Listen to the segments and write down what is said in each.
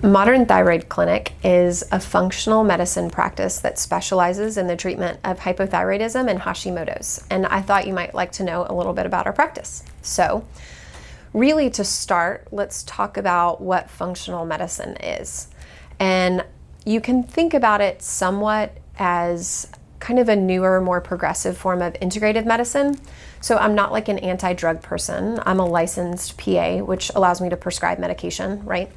Modern Thyroid Clinic is a functional medicine practice that specializes in the treatment of hypothyroidism and Hashimoto's, and I thought you might like to know a little bit about our practice. So, really to start, let's talk about what functional medicine is. And you can think about it somewhat as kind of a newer, more progressive form of integrative medicine. So I'm not like an anti-drug person. I'm a licensed PA, which allows me to prescribe medication, right?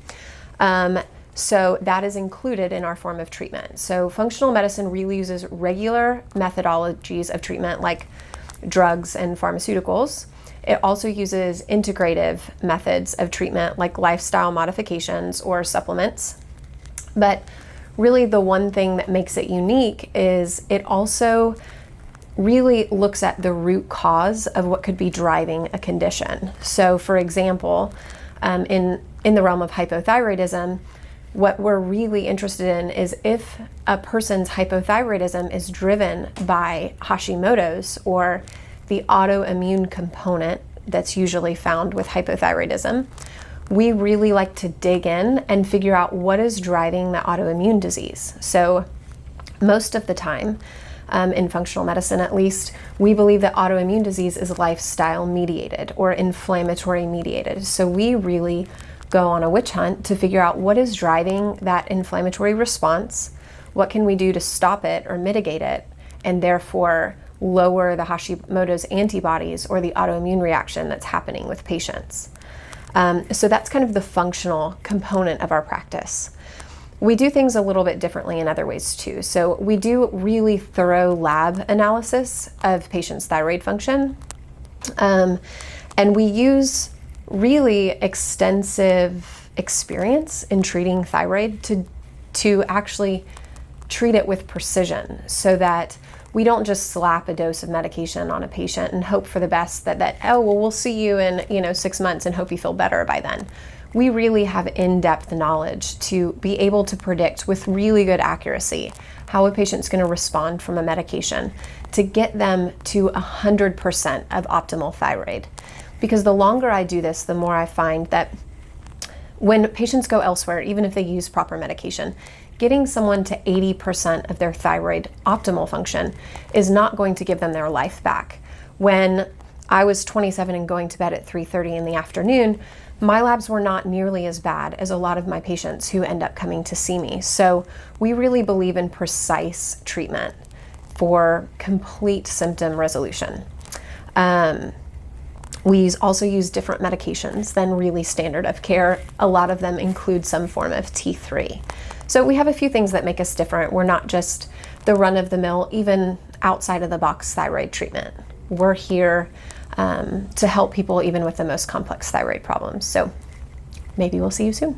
So that is included in our form of treatment. So functional medicine really uses regular methodologies of treatment like drugs and pharmaceuticals. It also uses integrative methods of treatment like lifestyle modifications or supplements. But really the one thing that makes it unique is it also really looks at the root cause of what could be driving a condition. So for example, in the realm of hypothyroidism, what we're really interested in is if a person's hypothyroidism is driven by Hashimoto's or the autoimmune component that's usually found with hypothyroidism, we really like to dig in and figure out what is driving the autoimmune disease. So most of the time, in functional medicine at least, we believe that autoimmune disease is lifestyle mediated or inflammatory mediated. So we really go on a witch hunt to figure out what is driving that inflammatory response, what can we do to stop it or mitigate it, and therefore lower the Hashimoto's antibodies or the autoimmune reaction that's happening with patients. So that's kind of the functional component of our practice. We do things a little bit differently in other ways too. So we do really thorough lab analysis of patients' thyroid function. And we use really extensive experience in treating thyroid to actually treat it with precision so that we don't just slap a dose of medication on a patient and hope for the best that oh, well, we'll see you in 6 months and hope you feel better by then. We really have in-depth knowledge to be able to predict with really good accuracy how a patient's going to respond from a medication to get them to 100% of optimal thyroid. Because the longer I do this, the more I find that when patients go elsewhere, even if they use proper medication, getting someone to 80% of their thyroid optimal function is not going to give them their life back. When I was 27 and going to bed at 3:30 in the afternoon, my labs were not nearly as bad as a lot of my patients who end up coming to see me. So we really believe in precise treatment for complete symptom resolution. We also use different medications than really standard of care. A lot of them include some form of T3. So we have a few things that make us different. We're not just the run-of-the-mill, even outside of the box thyroid treatment. We're here to help people even with the most complex thyroid problems. So maybe we'll see you soon.